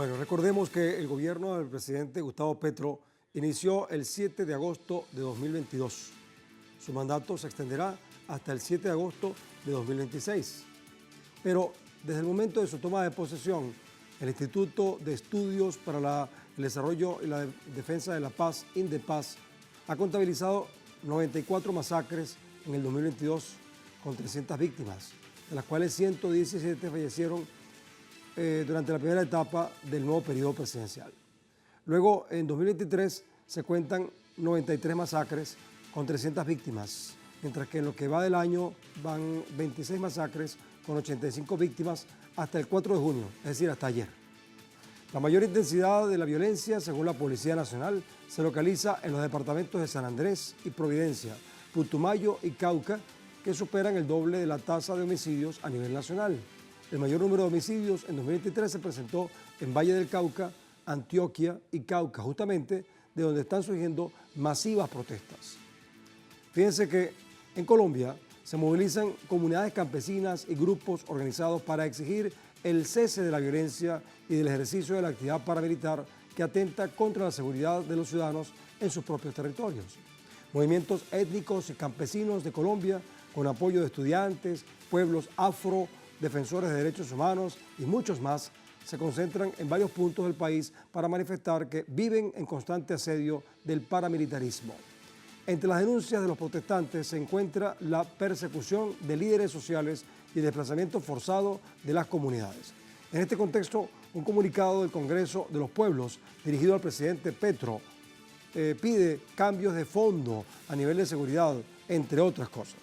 Bueno, recordemos que el gobierno del presidente Gustavo Petro inició el 7 de agosto de 2022. Su mandato se extenderá hasta el 7 de agosto de 2026. Pero desde el momento de su toma de posesión, el Instituto de Estudios para el Desarrollo y la Defensa de la Paz, INDEPAZ, ha contabilizado 94 masacres en el 2022 con 300 víctimas, de las cuales 117 fallecieron durante la primera etapa del nuevo periodo presidencial. Luego, en 2023, se cuentan 93 masacres con 300 víctimas, mientras que en lo que va del año van 26 masacres con 85 víctimas hasta el 4 de junio, es decir, hasta ayer. La mayor intensidad de la violencia, según la Policía Nacional, se localiza en los departamentos de San Andrés y Providencia, Putumayo y Cauca, que superan el doble de la tasa de homicidios a nivel nacional. El mayor número de homicidios en 2023 se presentó en Valle del Cauca, Antioquia y Cauca, justamente de donde están surgiendo masivas protestas. Fíjense que en Colombia se movilizan comunidades campesinas y grupos organizados para exigir el cese de la violencia y del ejercicio de la actividad paramilitar que atenta contra la seguridad de los ciudadanos en sus propios territorios. Movimientos étnicos y campesinos de Colombia, con apoyo de estudiantes, pueblos afro, defensores de derechos humanos y muchos más, se concentran en varios puntos del país para manifestar que viven en constante asedio del paramilitarismo. Entre las denuncias de los protestantes se encuentra la persecución de líderes sociales y el desplazamiento forzado de las comunidades. En este contexto, un comunicado del Congreso de los Pueblos, dirigido al presidente Petro, pide cambios de fondo a nivel de seguridad, entre otras cosas.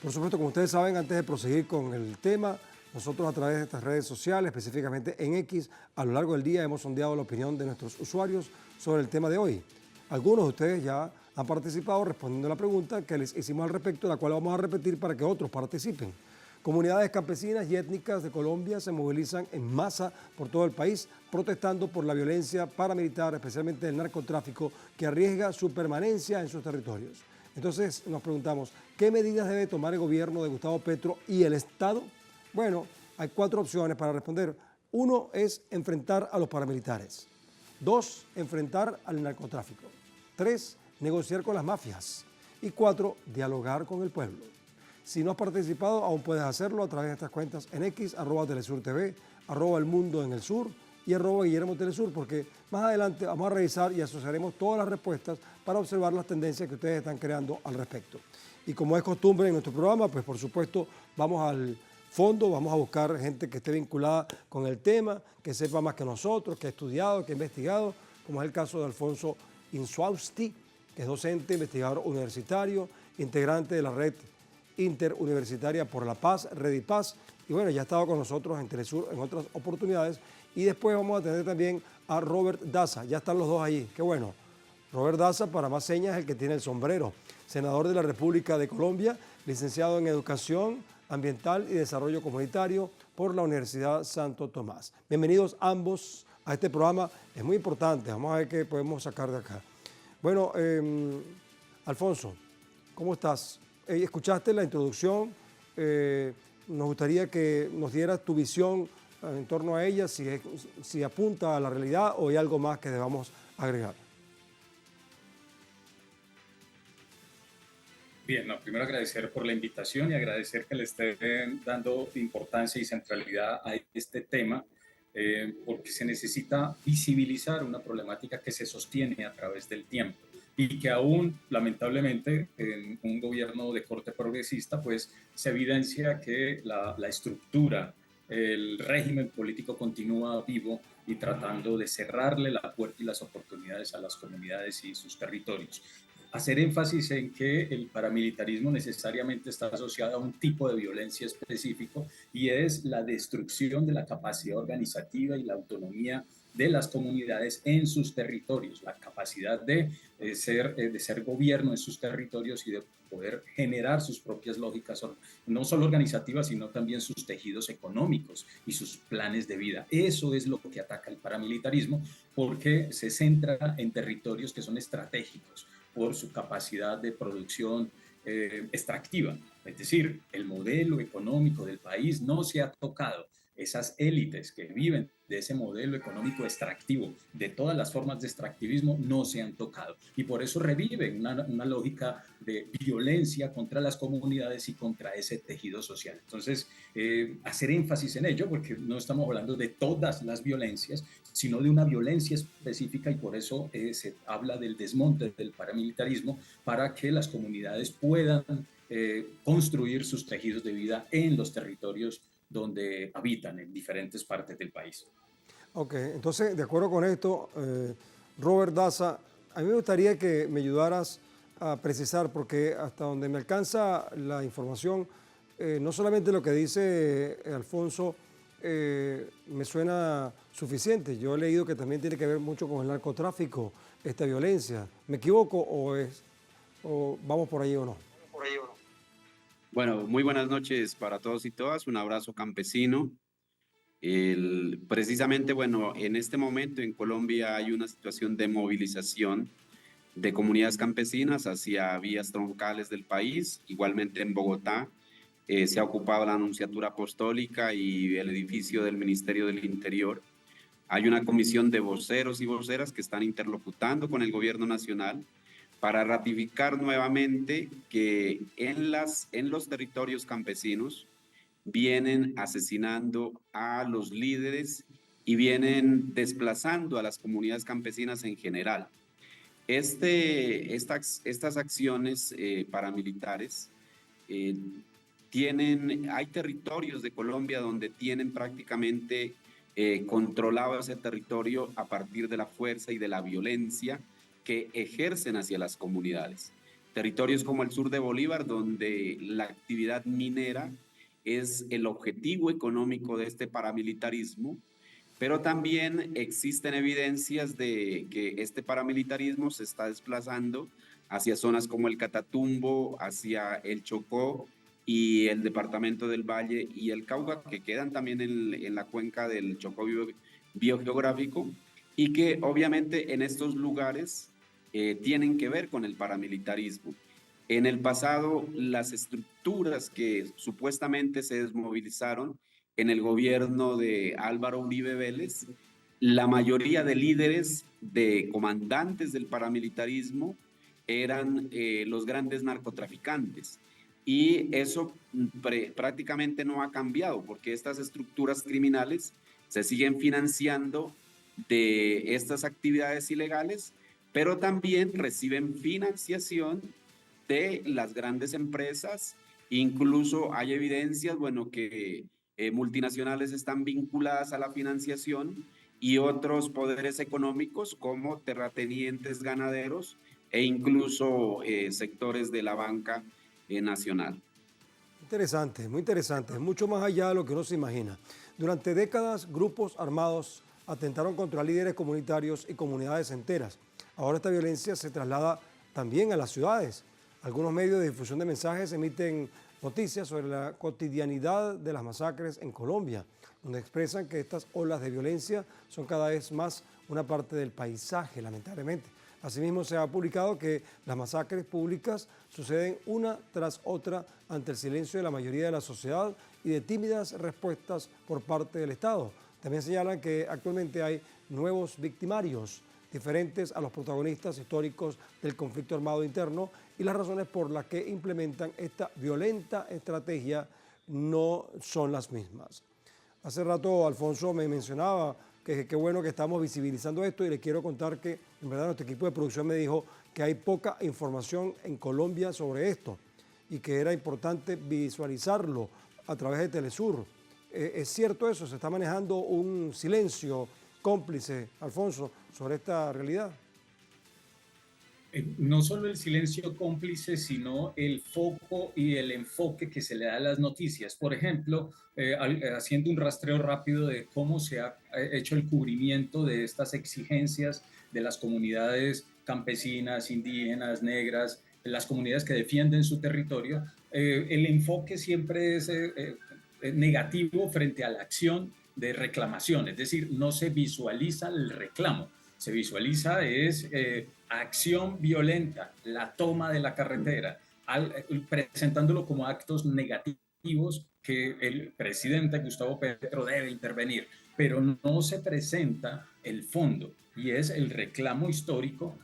Por supuesto, como ustedes saben, antes de proseguir con el tema, nosotros a través de estas redes sociales, específicamente en X, a lo largo del día hemos sondeado la opinión de nuestros usuarios sobre el tema de hoy. Algunos de ustedes ya han participado respondiendo a la pregunta que les hicimos al respecto, la cual vamos a repetir para que otros participen. Comunidades campesinas y étnicas de Colombia se movilizan en masa por todo el país, protestando por la violencia paramilitar, especialmente el narcotráfico, que arriesga su permanencia en sus territorios. Entonces nos preguntamos, ¿qué medidas debe tomar el gobierno de Gustavo Petro y el Estado? Bueno, hay 4 opciones para responder. 1 es enfrentar a los paramilitares. 2, enfrentar al narcotráfico. 3, negociar con las mafias. Y 4, dialogar con el pueblo. Si no has participado, aún puedes hacerlo a través de estas cuentas en X, @TelesurTV, @El Mundo en el Sur y @Guillermo Telesur, porque más adelante vamos a revisar y asociaremos todas las respuestas para observar las tendencias que ustedes están creando al respecto. Y como es costumbre en nuestro programa, pues por supuesto vamos al fondo, vamos a buscar gente que esté vinculada con el tema, que sepa más que nosotros, que ha estudiado, que ha investigado, como es el caso de Alfonso Insuausti, que es docente, investigador universitario, integrante de la Red Interuniversitaria por la Paz, Redipaz, y bueno, ya ha estado con nosotros en Telesur en otras oportunidades. Y después vamos a tener también a Robert Daza, ya están los dos allí, qué bueno. Robert Daza, para más señas, es el que tiene el sombrero, senador de la República de Colombia, licenciado en Educación Ambiental y Desarrollo Comunitario por la Universidad Santo Tomás. Bienvenidos ambos a este programa, es muy importante, vamos a ver qué podemos sacar de acá. Bueno, Alfonso, ¿cómo estás? Escuchaste la introducción, nos gustaría que nos dieras tu visión en torno a ella, si apunta a la realidad o hay algo más que debamos agregar. Bien, no, primero agradecer por la invitación y agradecer que le estén dando importancia y centralidad a este tema, porque se necesita visibilizar una problemática que se sostiene a través del tiempo y que aún, lamentablemente, en un gobierno de corte progresista, pues se evidencia que la estructura, el régimen político continúa vivo y tratando de cerrarle la puerta y las oportunidades a las comunidades y sus territorios. Hacer énfasis en que el paramilitarismo necesariamente está asociado a un tipo de violencia específico y es la destrucción de la capacidad organizativa y la autonomía de las comunidades en sus territorios, la capacidad de ser gobierno en sus territorios y de poder generar sus propias lógicas, no solo organizativas, sino también sus tejidos económicos y sus planes de vida. Eso es lo que ataca el paramilitarismo, porque se centra en territorios que son estratégicos por su capacidad de producción extractiva. Es decir, el modelo económico del país no se ha tocado. esas élites que viven de ese modelo económico extractivo, de todas las formas de extractivismo, no se han tocado. Y por eso reviven una lógica de violencia contra las comunidades y contra ese tejido social. Entonces, hacer énfasis en ello, porque no estamos hablando de todas las violencias, sino de una violencia específica, y por eso se habla del desmonte del paramilitarismo para que las comunidades puedan construir sus tejidos de vida en los territorios donde habitan en diferentes partes del país. Ok, entonces, de acuerdo con esto, Robert Daza, a mí me gustaría que me ayudaras a precisar, porque hasta donde me alcanza la información, no solamente lo que dice Alfonso me suena suficiente, yo he leído que también tiene que ver mucho con el narcotráfico, esta violencia. ¿Me equivoco o vamos por ahí o no? Bueno, muy buenas noches para todos y todas. Un abrazo campesino. Precisamente, bueno, en este momento en Colombia hay una situación de movilización de comunidades campesinas hacia vías troncales del país. Igualmente en Bogotá se ha ocupado la Nunciatura Apostólica y el edificio del Ministerio del Interior. Hay una comisión de voceros y voceras que están interlocutando con el gobierno nacional para ratificar nuevamente que en los territorios campesinos vienen asesinando a los líderes y vienen desplazando a las comunidades campesinas en general. Estas acciones paramilitares hay territorios de Colombia donde tienen prácticamente controlado ese territorio a partir de la fuerza y de la violencia que ejercen hacia las comunidades. Territorios como el sur de Bolívar, donde la actividad minera es el objetivo económico de este paramilitarismo, pero también existen evidencias de que este paramilitarismo se está desplazando hacia zonas como el Catatumbo, hacia el Chocó y el departamento del Valle y el Cauca, que quedan también en la cuenca del Chocó biogeográfico, y que obviamente en estos lugares tienen que ver con el paramilitarismo. En el pasado, las estructuras que supuestamente se desmovilizaron en el gobierno de Álvaro Uribe Vélez, la mayoría de líderes, de comandantes del paramilitarismo, eran los grandes narcotraficantes. Y eso prácticamente no ha cambiado, porque estas estructuras criminales se siguen financiando de estas actividades ilegales, pero también reciben financiación de las grandes empresas. Incluso hay evidencias, bueno, que multinacionales están vinculadas a la financiación y otros poderes económicos como terratenientes ganaderos e incluso sectores de la banca nacional. Interesante, muy interesante, mucho más allá de lo que uno se imagina. Durante décadas, grupos armados atentaron contra líderes comunitarios y comunidades enteras. Ahora esta violencia se traslada también a las ciudades. Algunos medios de difusión de mensajes emiten noticias sobre la cotidianidad de las masacres en Colombia, donde expresan que estas olas de violencia son cada vez más una parte del paisaje, lamentablemente. Asimismo, se ha publicado que las masacres públicas suceden una tras otra ante el silencio de la mayoría de la sociedad y de tímidas respuestas por parte del Estado. También señalan que actualmente hay nuevos victimarios diferentes a los protagonistas históricos del conflicto armado interno, y las razones por las que implementan esta violenta estrategia no son las mismas. Hace rato Alfonso me mencionaba que qué bueno que estamos visibilizando esto, y le quiero contar que en verdad nuestro equipo de producción me dijo que hay poca información en Colombia sobre esto y que era importante visualizarlo a través de Telesur. ¿Es cierto eso? ¿Se está manejando un silencio cómplice, Alfonso, sobre esta realidad? No solo el silencio cómplice, sino el foco y el enfoque que se le da a las noticias. Por ejemplo, haciendo un rastreo rápido de cómo se ha hecho el cubrimiento de estas exigencias de las comunidades campesinas, indígenas, negras, las comunidades que defienden su territorio, el enfoque siempre es negativo frente a la acción de reclamación, es decir, no se visualiza el reclamo, se visualiza acción violenta, la toma de la carretera, presentándolo como actos negativos que el presidente Gustavo Petro debe intervenir, pero no se presenta el fondo y es el reclamo histórico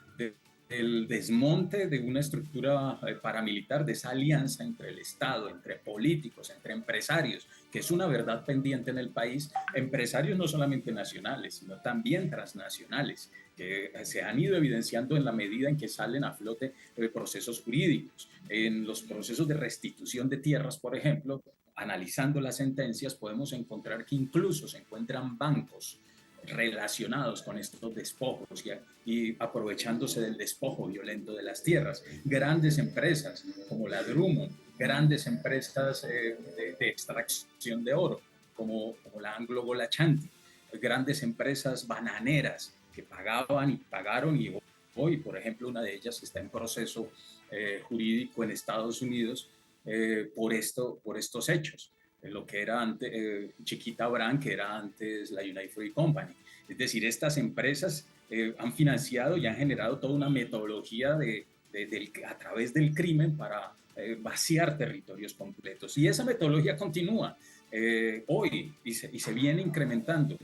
del desmonte de una estructura paramilitar, de esa alianza entre el Estado, entre políticos, entre empresarios, que es una verdad pendiente en el país, empresarios no solamente nacionales, sino también transnacionales, que se han ido evidenciando en la medida en que salen a flote procesos jurídicos. En los procesos de restitución de tierras, por ejemplo, analizando las sentencias, podemos encontrar que incluso se encuentran bancos relacionados con estos despojos y aprovechándose del despojo violento de las tierras. Grandes empresas como la Drummond, grandes empresas de extracción de oro como la Anglo Gold Ashanti, grandes empresas bananeras que pagaban y pagaron y hoy, por ejemplo, una de ellas está en proceso jurídico en Estados Unidos por estos hechos. Lo que era antes Chiquita Brand, que era antes la United Fruit Company. Es decir, estas empresas han financiado y han generado toda una metodología a través del crimen para vaciar territorios completos. Y esa metodología continúa hoy y se viene incrementando.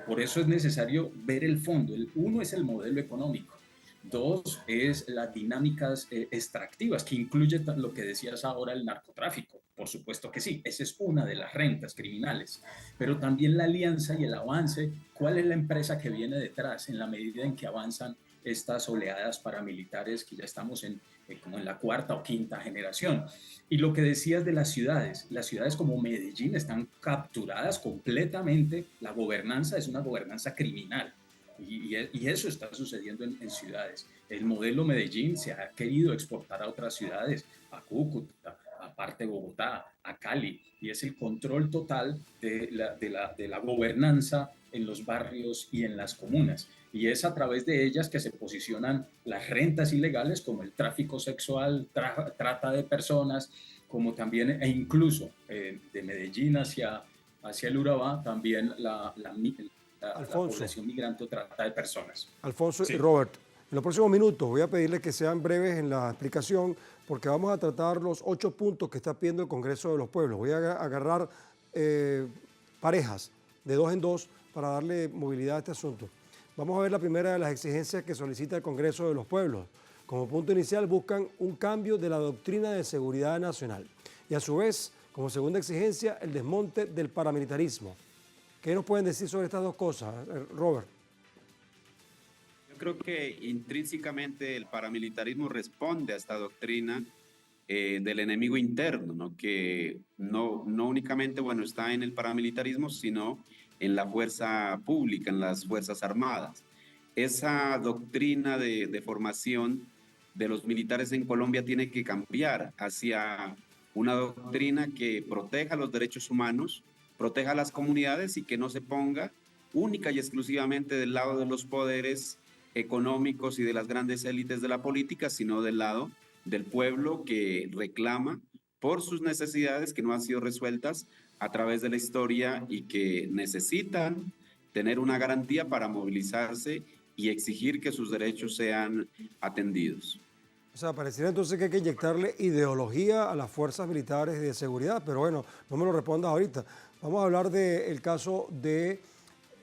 Por eso es necesario ver el fondo. Uno es el modelo económico. Dos es las dinámicas extractivas, que incluye lo que decías ahora, el narcotráfico. Por supuesto que sí, esa es una de las rentas criminales, pero también la alianza y el avance. ¿Cuál es la empresa que viene detrás en la medida en que avanzan estas oleadas paramilitares que ya estamos como en la cuarta o quinta generación? Y lo que decías de las ciudades como Medellín están capturadas completamente. La gobernanza es una gobernanza criminal. Y eso está sucediendo en ciudades. El modelo Medellín se ha querido exportar a otras ciudades, a Cúcuta, aparte de Bogotá, a Cali, y es el control total de la gobernanza en los barrios y en las comunas. Y es a través de ellas que se posicionan las rentas ilegales, como el tráfico sexual, trata de personas, como también, e incluso de Medellín hacia el Urabá, también la población migrante o trata de personas. Alfonso y Robert, en los próximos minutos voy a pedirles que sean breves en la explicación porque vamos a tratar los 8 puntos que está pidiendo el Congreso de los Pueblos. Voy a agarrar parejas de 2 en 2 para darle movilidad a este asunto. Vamos a ver la primera de las exigencias que solicita el Congreso de los Pueblos. Como punto inicial buscan un cambio de la doctrina de seguridad nacional y a su vez, como segunda exigencia, el desmonte del paramilitarismo. ¿Qué nos pueden decir sobre estas dos cosas, Robert? Yo creo que intrínsecamente el paramilitarismo responde a esta doctrina del enemigo interno, ¿no? Que no únicamente está en el paramilitarismo, sino en la fuerza pública, en las Fuerzas Armadas. Esa doctrina de formación de los militares en Colombia tiene que cambiar hacia una doctrina que proteja los derechos humanos, proteja a las comunidades y que no se ponga única y exclusivamente del lado de los poderes económicos y de las grandes élites de la política, sino del lado del pueblo que reclama por sus necesidades que no han sido resueltas a través de la historia y que necesitan tener una garantía para movilizarse y exigir que sus derechos sean atendidos. O sea, pareciera entonces que hay que inyectarle ideología a las fuerzas militares de seguridad, pero bueno, no me lo respondas ahorita. Vamos a hablar del caso de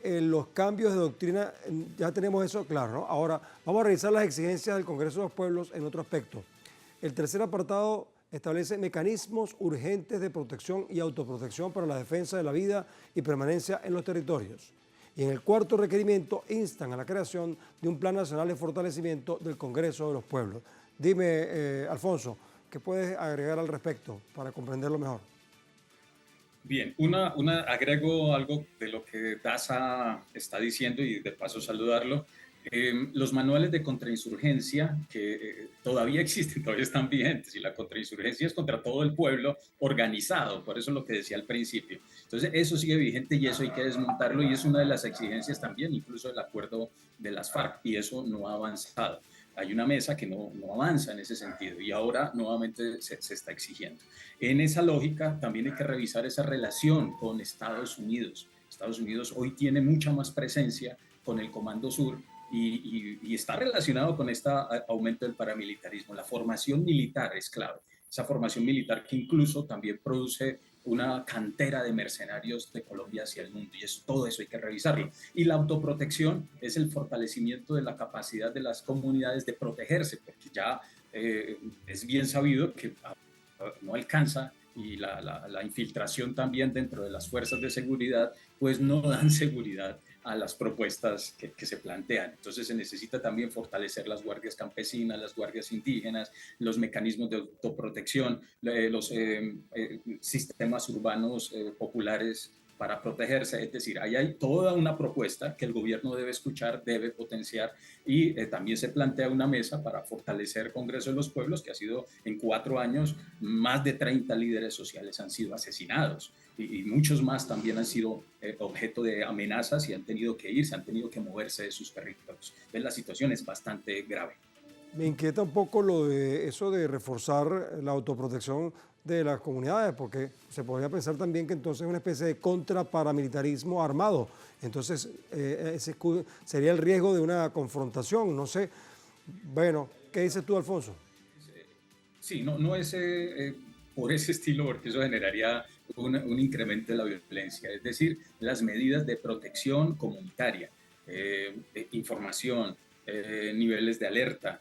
los cambios de doctrina, ya tenemos eso claro, ¿no? Ahora, vamos a revisar las exigencias del Congreso de los Pueblos en otro aspecto. El tercer apartado establece mecanismos urgentes de protección y autoprotección para la defensa de la vida y permanencia en los territorios. Y en el cuarto requerimiento instan a la creación de un Plan Nacional de Fortalecimiento del Congreso de los Pueblos. Dime, Alfonso, ¿qué puedes agregar al respecto para comprenderlo mejor? Bien, agrego algo de lo que Daza está diciendo y de paso saludarlo. Los manuales de contrainsurgencia que todavía existen, todavía están vigentes, y la contrainsurgencia es contra todo el pueblo organizado, por eso es lo que decía al principio. Entonces eso sigue vigente y eso hay que desmontarlo y es una de las exigencias también, incluso del acuerdo de las FARC, y eso no ha avanzado. Hay una mesa que no avanza en ese sentido y ahora nuevamente se está exigiendo. En esa lógica también hay que revisar esa relación con Estados Unidos. Estados Unidos hoy tiene mucha más presencia con el Comando Sur y está relacionado con este aumento del paramilitarismo. La formación militar es clave. Esa formación militar que incluso también produce una cantera de mercenarios de Colombia hacia el mundo, y todo eso hay que revisarlo. Y la autoprotección es el fortalecimiento de la capacidad de las comunidades de protegerse, porque ya es bien sabido que no alcanza, y la infiltración también dentro de las fuerzas de seguridad, pues no dan seguridad a las propuestas que se plantean. Entonces se necesita también fortalecer las guardias campesinas, las guardias indígenas, los mecanismos de autoprotección, los sistemas urbanos populares para protegerse. Es decir, ahí hay toda una propuesta que el gobierno debe escuchar, debe potenciar, y también se plantea una mesa para fortalecer el Congreso de los Pueblos, que ha sido en 4 años, más de 30 líderes sociales han sido asesinados, y muchos más también han sido objeto de amenazas y han tenido que irse, han tenido que moverse de sus territorios. Entonces la situación es bastante grave. Me inquieta un poco lo de eso de reforzar la autoprotección de las comunidades, porque se podría pensar también que entonces es una especie de contraparamilitarismo armado. Entonces, ese sería el riesgo de una confrontación. No sé. Bueno, ¿qué dices tú, Alfonso? Sí, no es por ese estilo, porque eso generaría un incremento de la violencia. Es decir, las medidas de protección comunitaria, información, niveles de alerta,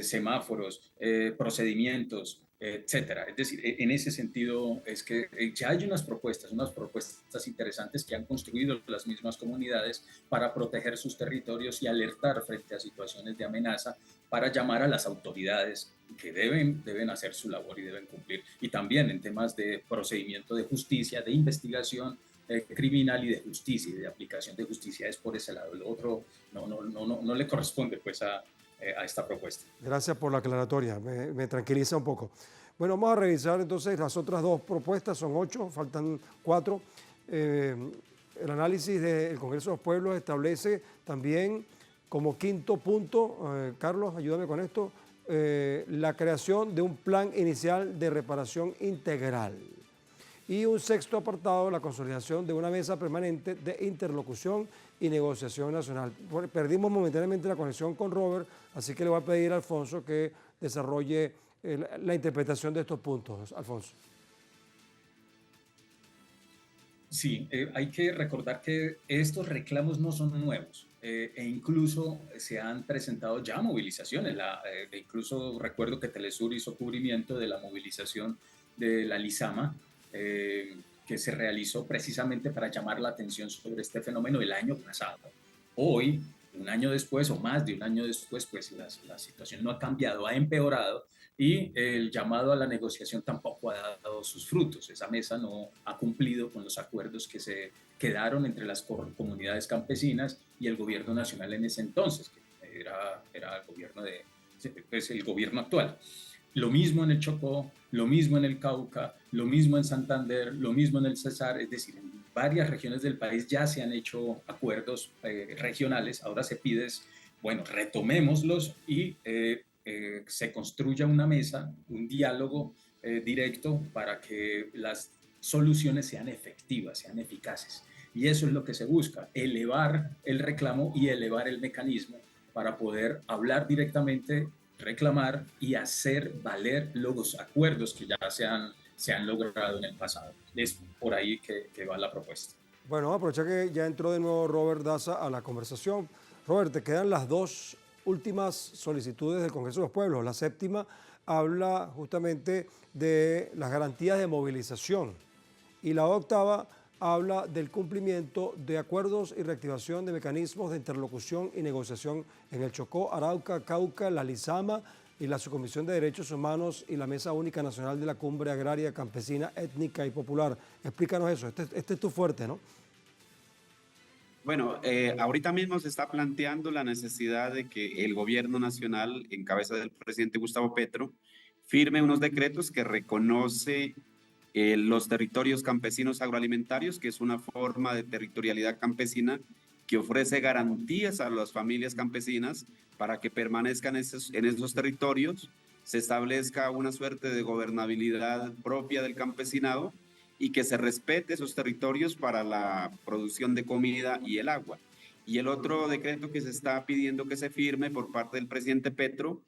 semáforos, procedimientos, etcétera. Es decir, en ese sentido es que ya hay unas propuestas interesantes que han construido las mismas comunidades para proteger sus territorios y alertar frente a situaciones de amenaza, para llamar a las autoridades que deben hacer su labor y deben cumplir. Y también en temas de procedimiento de justicia, de investigación criminal y de justicia y de aplicación de justicia, es por ese lado. Lo otro no le corresponde pues a esta propuesta. Gracias por la aclaratoria, me tranquiliza un poco. Bueno, vamos a revisar entonces las otras 2 propuestas, son 8, faltan 4. El análisis del Congreso de los Pueblos establece también como quinto punto, Carlos, ayúdame con esto, la creación de un plan inicial de reparación integral. Y un sexto apartado, la consolidación de una mesa permanente de interlocución y negociación nacional. Perdimos momentáneamente la conexión con Robert, así que le voy a pedir a Alfonso que desarrolle la interpretación de estos puntos. Alfonso. Sí, hay que recordar que estos reclamos no son nuevos, e incluso se han presentado ya movilizaciones. Incluso recuerdo que Telesur hizo cubrimiento de la movilización de la Lizama, que se realizó precisamente para llamar la atención sobre este fenómeno el año pasado. Hoy, un año después o más de un año después, pues la situación no ha cambiado, ha empeorado, y el llamado a la negociación tampoco ha dado sus frutos. Esa mesa no ha cumplido con los acuerdos que se quedaron entre las comunidades campesinas y el gobierno nacional en ese entonces, que era el gobierno pues el gobierno actual. Lo mismo en el Chocó, lo mismo en el Cauca, lo mismo en Santander, lo mismo en el Cesar. Es decir, en varias regiones del país ya se han hecho acuerdos regionales. Ahora se pide, bueno, retomémoslos y se construya una mesa, un diálogo directo, para que las soluciones sean efectivas, sean eficaces. Y eso es lo que se busca, elevar el reclamo y elevar el mecanismo para poder hablar directamente, reclamar y hacer valer los acuerdos que ya se han logrado en el pasado. Es por ahí que va la propuesta. Bueno, vamos a aprovechar que ya entró de nuevo Robert Daza a la conversación. Robert, te quedan las 2 últimas solicitudes del Congreso de los Pueblos. La séptima habla justamente de las garantías de movilización y la octava habla del cumplimiento de acuerdos y reactivación de mecanismos de interlocución y negociación en el Chocó, Arauca, Cauca, la Lizama y la Subcomisión de Derechos Humanos y la Mesa Única Nacional de la Cumbre Agraria, Campesina, Étnica y Popular. Explícanos eso, este es tu fuerte, ¿no? Bueno, ahorita mismo se está planteando la necesidad de que el gobierno nacional, en cabeza del presidente Gustavo Petro, firme unos decretos que reconoce los territorios campesinos agroalimentarios, que es una forma de territorialidad campesina que ofrece garantías a las familias campesinas para que permanezcan en esos territorios, se establezca una suerte de gobernabilidad propia del campesinado y que se respete esos territorios para la producción de comida y el agua. Y el otro decreto que se está pidiendo que se firme por parte del presidente Petro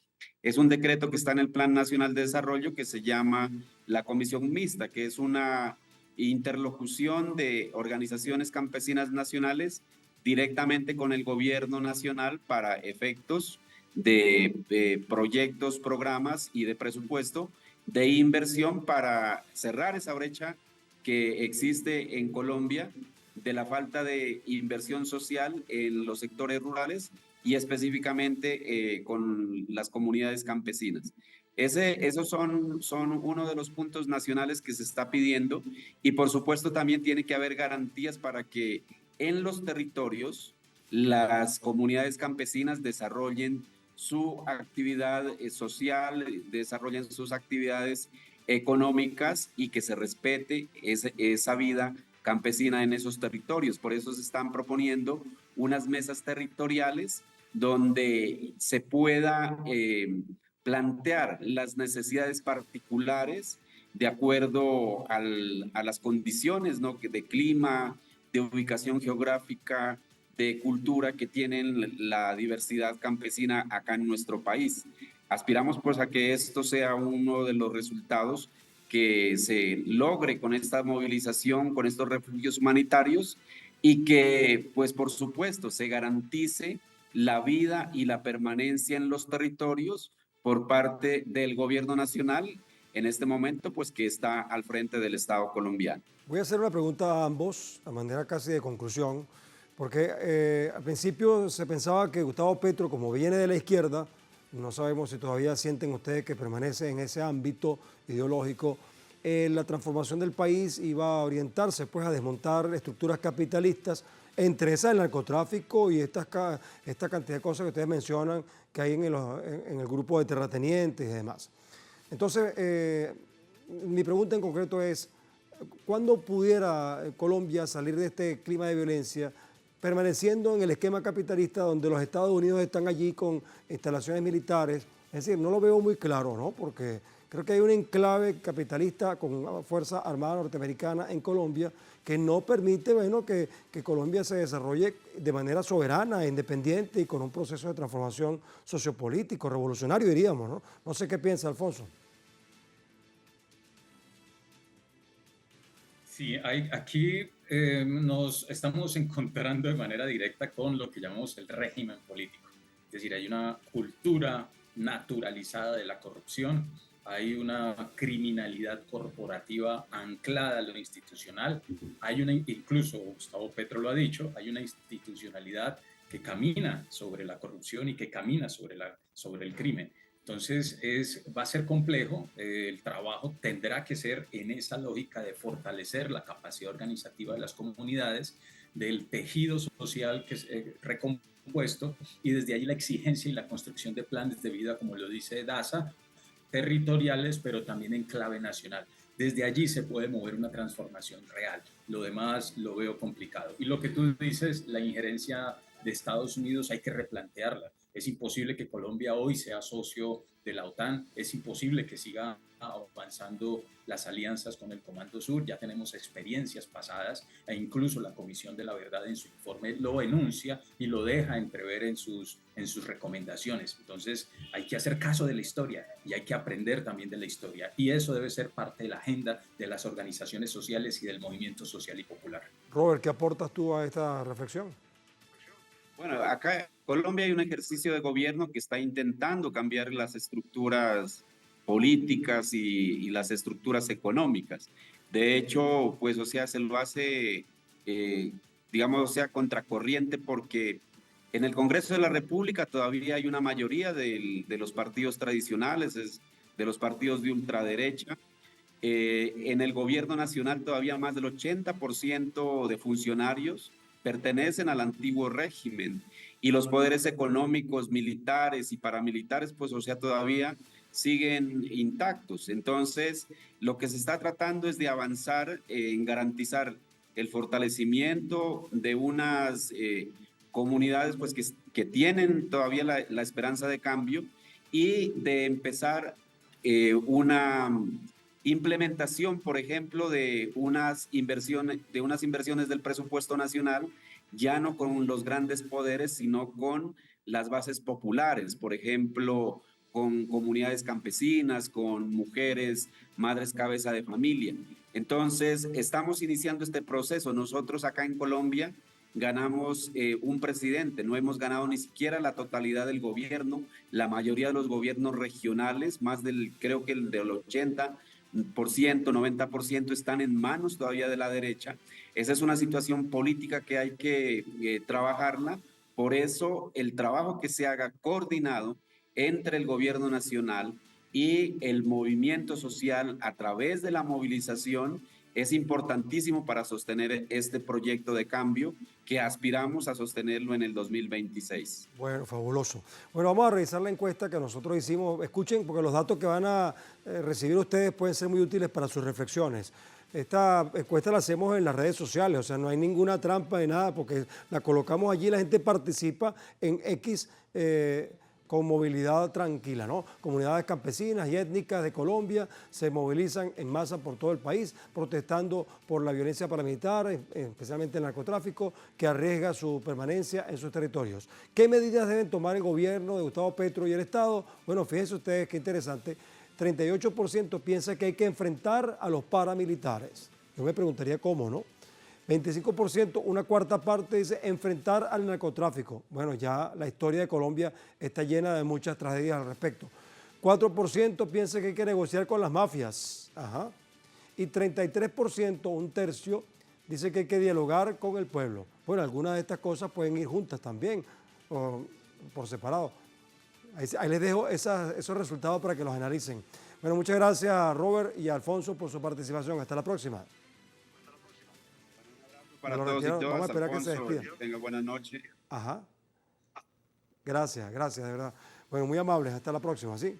es un decreto que está en el Plan Nacional de Desarrollo que se llama la Comisión Mixta, que es una interlocución de organizaciones campesinas nacionales directamente con el gobierno nacional para efectos de proyectos, programas y de presupuesto de inversión para cerrar esa brecha que existe en Colombia de la falta de inversión social en los sectores rurales y específicamente con las comunidades campesinas. Esos son uno de los puntos nacionales que se está pidiendo y por supuesto también tiene que haber garantías para que en los territorios las comunidades campesinas desarrollen su actividad social, desarrollen sus actividades económicas y que se respete esa vida campesina en esos territorios. Por eso se están proponiendo unas mesas territoriales donde se pueda plantear las necesidades particulares de acuerdo a las condiciones, ¿no?, de clima, de ubicación geográfica, de cultura que tienen la diversidad campesina acá en nuestro país. Aspiramos pues a que esto sea uno de los resultados que se logre con esta movilización, con estos refugios humanitarios y que pues por supuesto se garantice la vida y la permanencia en los territorios por parte del gobierno nacional en este momento pues que está al frente del Estado colombiano. Voy a hacer una pregunta a ambos, a manera casi de conclusión, porque al principio se pensaba que Gustavo Petro, como viene de la izquierda, no sabemos si todavía sienten ustedes que permanece en ese ámbito ideológico, la transformación del país iba a orientarse pues a desmontar estructuras capitalistas, entre esas el narcotráfico y esta cantidad de cosas que ustedes mencionan que hay en el grupo de terratenientes y demás. Entonces, mi pregunta en concreto es, ¿cuándo pudiera Colombia salir de este clima de violencia permaneciendo en el esquema capitalista donde los Estados Unidos están allí con instalaciones militares? Es decir, no lo veo muy claro, ¿no? Porque creo que hay un enclave capitalista con una fuerza armada norteamericana en Colombia que no permite, bueno, que Colombia se desarrolle de manera soberana, independiente y con un proceso de transformación sociopolítico, revolucionario, diríamos, ¿no? No sé qué piensa Alfonso. Sí, aquí nos estamos encontrando de manera directa con lo que llamamos el régimen político. Es decir, hay una cultura naturalizada de la corrupción, hay una criminalidad corporativa anclada a lo institucional, incluso Gustavo Petro lo ha dicho, hay una institucionalidad que camina sobre la corrupción y que camina sobre el crimen. Entonces va a ser complejo, el trabajo tendrá que ser en esa lógica de fortalecer la capacidad organizativa de las comunidades, del tejido social que es recompuesto y desde ahí la exigencia y la construcción de planes de vida, como lo dice DASA, territoriales pero también en clave nacional. Desde allí se puede mover una transformación real, lo demás lo veo complicado. Y lo que tú dices, la injerencia de Estados Unidos hay que replantearla. Es imposible que Colombia hoy sea socio de la OTAN, es imposible que siga avanzando las alianzas con el Comando Sur, ya tenemos experiencias pasadas e incluso la Comisión de la Verdad en su informe lo enuncia y lo deja entrever en sus recomendaciones. Entonces hay que hacer caso de la historia y hay que aprender también de la historia y eso debe ser parte de la agenda de las organizaciones sociales y del movimiento social y popular. Robert, ¿qué aportas tú a esta reflexión? Bueno, acá en Colombia hay un ejercicio de gobierno que está intentando cambiar las estructuras políticas y las estructuras económicas. De hecho, pues, o sea, se lo hace, digamos, o sea, contracorriente porque en el Congreso de la República todavía hay una mayoría de los partidos tradicionales, de los partidos de ultraderecha. En el gobierno nacional todavía más del 80% de funcionarios pertenecen al antiguo régimen y los poderes económicos, militares y paramilitares, pues, o sea, todavía siguen intactos. Entonces, lo que se está tratando es de avanzar en garantizar el fortalecimiento de unas comunidades, pues, que tienen todavía la esperanza de cambio y de empezar una implementación, por ejemplo, de unas inversiones del presupuesto nacional, ya no con los grandes poderes, sino con las bases populares, por ejemplo, con comunidades campesinas, con mujeres, madres cabeza de familia. Entonces, estamos iniciando este proceso. Nosotros acá en Colombia ganamos un presidente, no hemos ganado ni siquiera la totalidad del gobierno. La mayoría de los gobiernos regionales, creo que el del 80%, 90% están en manos todavía de la derecha. Esa es una situación política que hay que trabajarla. Por eso el trabajo que se haga coordinado entre el gobierno nacional y el movimiento social a través de la movilización es importantísimo para sostener este proyecto de cambio que aspiramos a sostenerlo en el 2026. Bueno, fabuloso. Bueno, vamos a revisar la encuesta que nosotros hicimos. Escuchen, porque los datos que van a recibir ustedes pueden ser muy útiles para sus reflexiones. Esta encuesta la hacemos en las redes sociales, o sea, no hay ninguna trampa de nada, porque la colocamos allí, la gente participa en X con movilidad tranquila, ¿no? Comunidades campesinas y étnicas de Colombia se movilizan en masa por todo el país, protestando por la violencia paramilitar, especialmente el narcotráfico, que arriesga su permanencia en sus territorios. ¿Qué medidas deben tomar el gobierno de Gustavo Petro y el Estado? Bueno, fíjense ustedes qué interesante. 38% piensa que hay que enfrentar a los paramilitares. Yo me preguntaría cómo, ¿no? 25%, una cuarta parte dice enfrentar al narcotráfico. Bueno, ya la historia de Colombia está llena de muchas tragedias al respecto. 4% piensa que hay que negociar con las mafias. Ajá. Y 33%, un tercio, dice que hay que dialogar con el pueblo. Bueno, algunas de estas cosas pueden ir juntas también, o por separado. Ahí les dejo esos resultados para que los analicen. Bueno, muchas gracias a Robert y a Alfonso por su participación. Hasta la próxima. Para todos y todas, vamos a esperar Alfonso, que se despida. Tenga buena noche. Ajá. Gracias, de verdad. Bueno, muy amables. Hasta la próxima, ¿sí?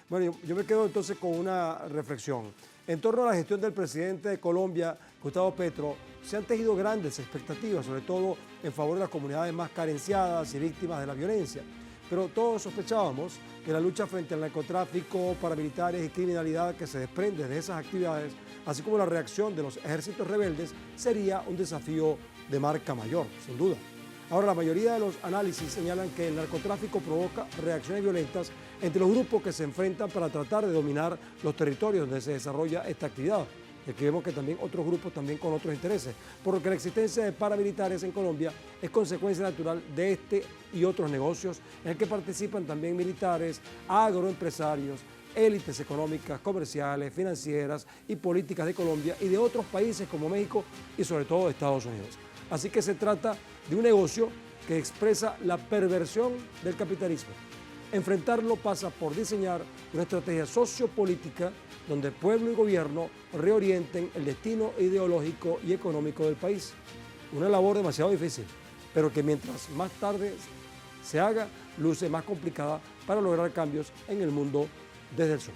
Bueno, yo me quedo entonces con una reflexión. En torno a la gestión del presidente de Colombia, Gustavo Petro, se han tejido grandes expectativas, sobre todo en favor de las comunidades más carenciadas y víctimas de la violencia. Pero todos sospechábamos que la lucha frente al narcotráfico, paramilitares y criminalidad que se desprende de esas actividades, así como la reacción de los ejércitos rebeldes, sería un desafío de marca mayor, sin duda. Ahora, la mayoría de los análisis señalan que el narcotráfico provoca reacciones violentas entre los grupos que se enfrentan para tratar de dominar los territorios donde se desarrolla esta actividad. Y aquí vemos que también otros grupos también con otros intereses, por lo que la existencia de paramilitares en Colombia es consecuencia natural de este y otros negocios en el que participan también militares, agroempresarios, élites económicas, comerciales, financieras y políticas de Colombia y de otros países como México y sobre todo de Estados Unidos. Así que se trata de un negocio que expresa la perversión del capitalismo. Enfrentarlo pasa por diseñar una estrategia sociopolítica donde pueblo y gobierno reorienten el destino ideológico y económico del país. Una labor demasiado difícil, pero que mientras más tarde se haga, luce más complicada para lograr cambios en el mundo desde el sur.